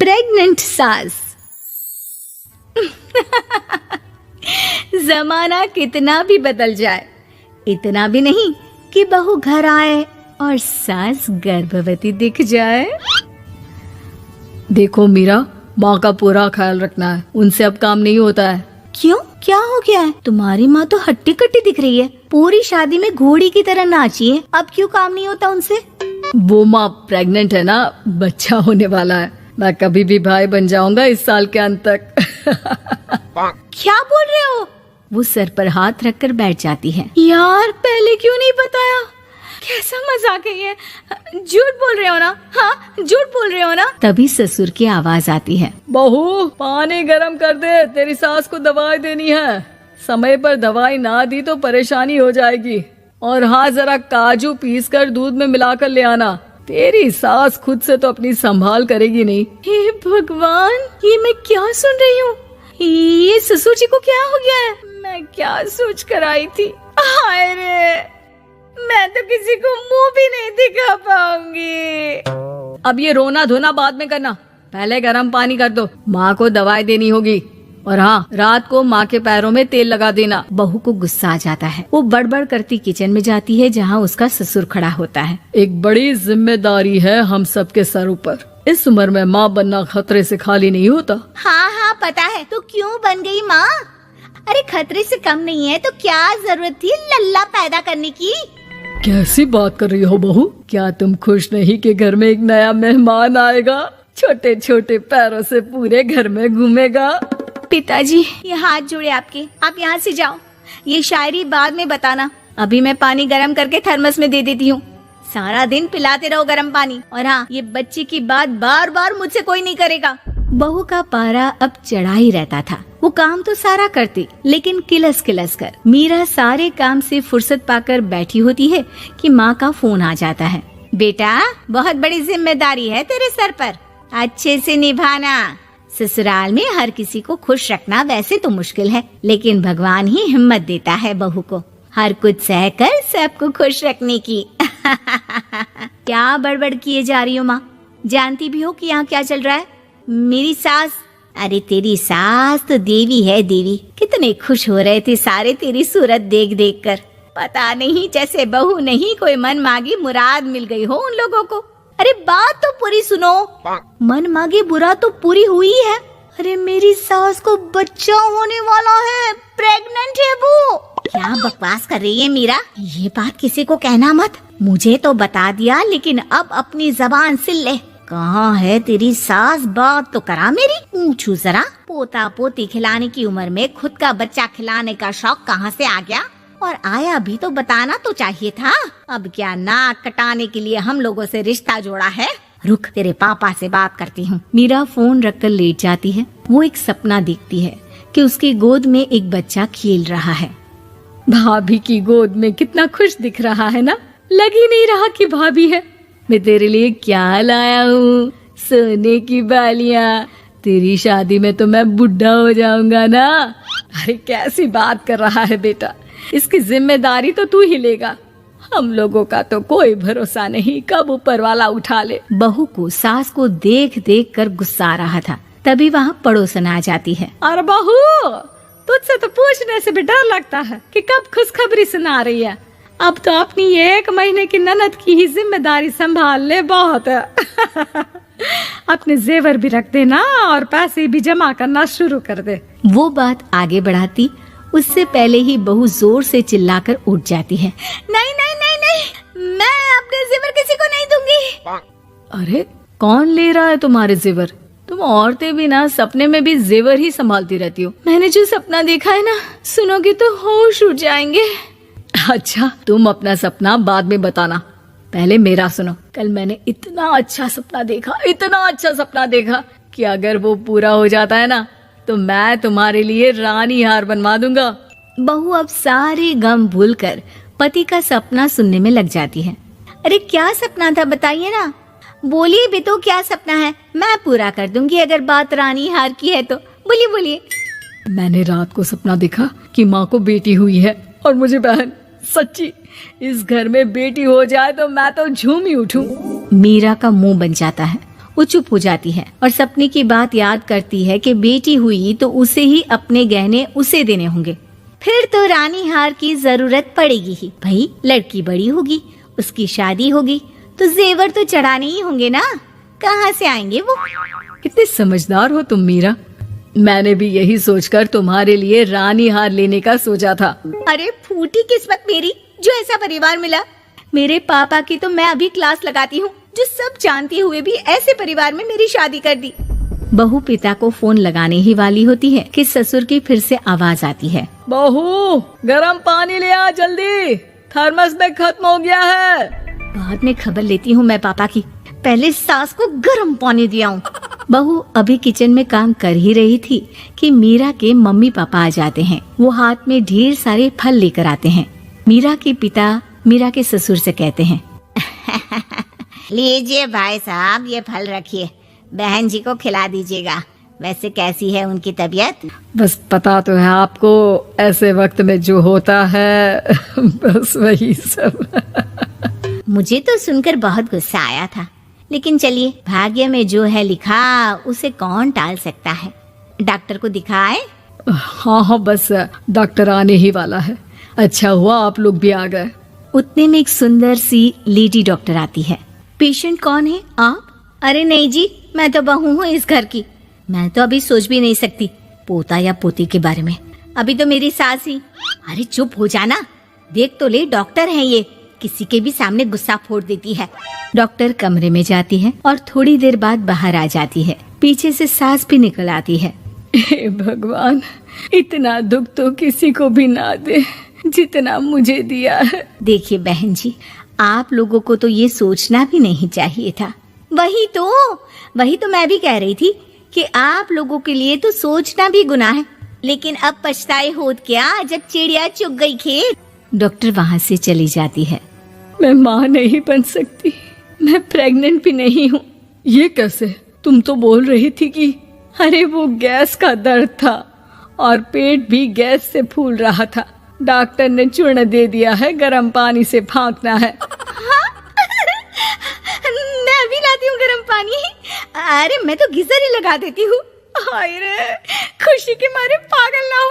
Pregnant सास। जमाना कितना भी बदल जाए, इतना भी नहीं कि बहू घर आए और सास गर्भवती दिख जाए। देखो मीरा, माँ का पूरा ख्याल रखना है, उनसे अब काम नहीं होता है। क्यों, क्या हो गया है? तुम्हारी माँ तो हट्टी कट्टी दिख रही है, पूरी शादी में घोड़ी की तरह नाची है, अब क्यों काम नहीं होता उनसे? वो माँ प्रेग्नेंट है ना, बच्चा होने वाला है। मैं कभी भी भाई बन जाऊंगा इस साल के अंत तक। क्या बोल रहे हो? वो सर पर हाथ रखकर बैठ जाती है। यार, पहले क्यों नहीं बताया? कैसा मजाक है ये? झूठ बोल रहे हो ना? हाँ, झूठ बोल रहे हो ना? तभी ससुर की आवाज आती है। बहू, पानी गरम कर दे, तेरी सास को दवाई देनी है। समय पर दवाई ना दी तो परेशानी हो जाएगी। और हाँ, जरा काजू पीस कर दूध में मिलाकर ले आना। तेरी सास खुद से तो अपनी संभाल करेगी नहीं। हे भगवान, ये मैं क्या सुन रही हूँ? ये ससुर जी को क्या हो गया है? मैं क्या सोच कर आई थी? हाय रे, मैं तो किसी को मुंह भी नहीं दिखा पाऊंगी। अब ये रोना धोना बाद में करना, पहले गर्म पानी कर दो। माँ को दवाई देनी होगी। और हाँ, रात को माँ के पैरों में तेल लगा देना। बहू को गुस्सा आ जाता है। वो बड़बड़ करती किचन में जाती है जहाँ उसका ससुर खड़ा होता है। एक बड़ी जिम्मेदारी है हम सबके सर ऊपर। इस उम्र में माँ बनना खतरे से खाली नहीं होता। हाँ हाँ, पता है। तो क्यों बन गई माँ? अरे खतरे से कम नहीं है तो क्या जरूरत थी लल्ला पैदा करने की? कैसी बात कर रही हो बहू? क्या तुम खुश नहीं कि घर में एक नया मेहमान आएगा, छोटे छोटे पैरों से पूरे घर में घूमेगा? पिताजी, ये हाथ जोड़े आपके, आप यहाँ से जाओ। ये शायरी बाद में बताना, अभी मैं पानी गरम करके थर्मस में दे देती हूँ। सारा दिन पिलाते रहो गरम पानी। और हाँ, ये बच्ची की बात बार बार मुझसे कोई नहीं करेगा। बहू का पारा अब चढ़ा ही रहता था। वो काम तो सारा करती, लेकिन किलस किलस कर। मीरा सारे काम से फुर्सत पाकर बैठी होती है कि माँ का फोन आ जाता है। बेटा, बहुत बड़ी जिम्मेदारी है तेरे सर पर, अच्छे से निभाना। ससुराल में हर किसी को खुश रखना वैसे तो मुश्किल है, लेकिन भगवान ही हिम्मत देता है बहू को हर कुछ सहकर सबको खुश रखने की। क्या बड़बड़ किए जा रही हो माँ? जानती भी हो कि यहाँ क्या चल रहा है? मेरी सास, अरे तेरी सास तो देवी है देवी। कितने खुश हो रहे थे सारे तेरी सूरत देख देख कर। पता नहीं जैसे बहू नहीं कोई मन मांगी मुराद मिल गई हो उन लोगों को। अरे बात तो पूरी सुनो। मन मांगी बुरा तो पूरी हुई है। अरे मेरी सास को बच्चा होने वाला है, प्रेग्नेंट है वो। क्या बकवास कर रही है मीरा? ये बात किसी को कहना मत। मुझे तो बता दिया, लेकिन अब अपनी जबान सिल ले। कहाँ है तेरी सास? बात तो करा मेरी। पूछू जरा, पोता पोती खिलाने की उम्र में खुद का बच्चा खिलाने का शौक कहाँ से आ गया? और आया भी तो बताना तो चाहिए था। अब क्या नाक कटाने के लिए हम लोगों से रिश्ता जोड़ा है? रुक, तेरे पापा से बात करती हूँ। मीरा फोन रखकर लेट जाती है। वो एक सपना देखती है कि उसकी गोद में एक बच्चा खेल रहा है। भाभी की गोद में कितना खुश दिख रहा है ना, लग ही नहीं रहा कि भाभी है। मैं तेरे लिए क्या लाया हूँ, सोने की बालियाँ। तेरी शादी में तो मैं बुढ़ा हो जाऊंगा ना। अरे कैसी बात कर रहा है बेटा, इसकी जिम्मेदारी तो तू ही लेगा। हम लोगों का तो कोई भरोसा नहीं, कब ऊपर वाला उठा ले। बहू को सास को देख देख कर गुस्सा आ रहा था। तभी वहाँ पड़ोसन आ जाती है। अरे बहू, तुझसे तो पूछने से भी डर लगता है कि कब खुशखबरी सुना रही है। अब तो अपनी 1 महीने की ननद की ही जिम्मेदारी संभाल ले, बहुत है। अपने जेवर भी रख देना और पैसे भी जमा करना शुरू कर दे। वो बात आगे बढ़ाती उससे पहले ही बहू जोर से चिल्लाकर उठ जाती है। नहीं नहीं नहीं नहीं, मैं अपने जेवर किसी को नहीं दूंगी। अरे कौन ले रहा है तुम्हारे जेवर? तुम औरतें भी ना सपने में भी जेवर ही संभालती रहती हो। मैंने जो सपना देखा है ना, सुनोगे तो होश उड़ जाएंगे। अच्छा, तुम अपना सपना बाद में बताना, पहले मेरा सुनो। कल मैंने इतना अच्छा सपना देखा कि अगर वो पूरा हो जाता है ना तो मैं तुम्हारे लिए रानी हार बनवा दूंगा। बहू अब सारे गम भूलकर पति का सपना सुनने में लग जाती है। अरे क्या सपना था, बताइए ना। बोलिए भी तो, क्या सपना है? मैं पूरा कर दूंगी अगर बात रानी हार की है तो। बोलिए बोलिए। मैंने रात को सपना देखा कि माँ को बेटी हुई है और मुझे बहन। सच्ची, इस घर में बेटी हो जाए तो मैं तो झूम ही उठूं। मीरा का मुंह बन जाता है। वो चुप हो जाती है और सपने की बात याद करती है कि बेटी हुई तो उसे ही अपने गहने उसे देने होंगे। फिर तो रानी हार की जरूरत पड़ेगी ही। भाई लड़की बड़ी होगी, उसकी शादी होगी तो जेवर तो चढ़ाने ही होंगे ना, कहाँ से आएंगे वो। कितने समझदार हो तुम मीरा। मैंने भी यही सोचकर तुम्हारे लिए रानी हार लेने का सोचा था। अरे फूटी किस्मत मेरी जो ऐसा परिवार मिला। मेरे पापा की तो मैं अभी क्लास लगाती हूँ, जो सब जानते हुए भी ऐसे परिवार में मेरी शादी कर दी। बहू पिता को फोन लगाने ही वाली होती है कि ससुर की फिर से आवाज आती है, बहू गरम पानी ले आ जल्दी, थर्मस में खत्म हो गया है। बाद में खबर लेती हूँ मैं पापा की, पहले सास को गर्म पानी दिया हूँ। बहू अभी किचन में काम कर ही रही थी कि मीरा के मम्मी पापा आ जाते हैं। वो हाथ में ढेर सारे फल लेकर आते हैं। मीरा के पिता मीरा के ससुर से कहते हैं, लीजिए भाई साहब, ये फल रखिए, बहन जी को खिला दीजिएगा। वैसे कैसी है उनकी तबीयत? बस पता तो है आपको, ऐसे वक्त में जो होता है बस वही सब। मुझे तो सुनकर बहुत गुस्सा आया था, लेकिन चलिए, भाग्य में जो है लिखा उसे कौन टाल सकता है। डॉक्टर को दिखाए? हाँ, बस डॉक्टर आने ही वाला है। अच्छा हुआ आप लोग भी आ गए। उतने में एक सुंदर सी लेडी डॉक्टर आती है। पेशेंट कौन है आप? अरे नहीं जी, मैं तो बहू हूँ इस घर की। मैं तो अभी सोच भी नहीं सकती पोता या पोती के बारे में, अभी तो मेरी सास ही। अरे चुप हो जाना, देख तो ले, डॉक्टर है ये, किसी के भी सामने गुस्सा फोड़ देती है। डॉक्टर कमरे में जाती है और थोड़ी देर बाद बाहर आ जाती है। पीछे से सास भी निकल आती है। हे भगवान, इतना दुख तो किसी को भी ना दे जितना मुझे दिया है। देखिए बहन जी, आप लोगों को तो ये सोचना भी नहीं चाहिए था। वही तो मैं भी कह रही थी कि आप लोगों के लिए तो सोचना भी गुनाह है, लेकिन अब पछताए होत क्या जब चिड़िया चुग गई खेत। डॉक्टर वहाँ से चली जाती है। मैं माँ नहीं बन सकती, मैं प्रेग्नेंट भी नहीं हूँ। ये कैसे? तुम तो बोल रही थी कि अरे वो गैस का दर्द था और पेट भी गैस से फूल रहा था। डॉक्टर ने चूर्ण दे दिया है, गर्म पानी से फांकना है। मैं अभी लाती हूँ गर्म पानी। अरे मैं तो गीजर ही लगा देती हूँ। हाय रे, खुशी के मारे पागल ना हो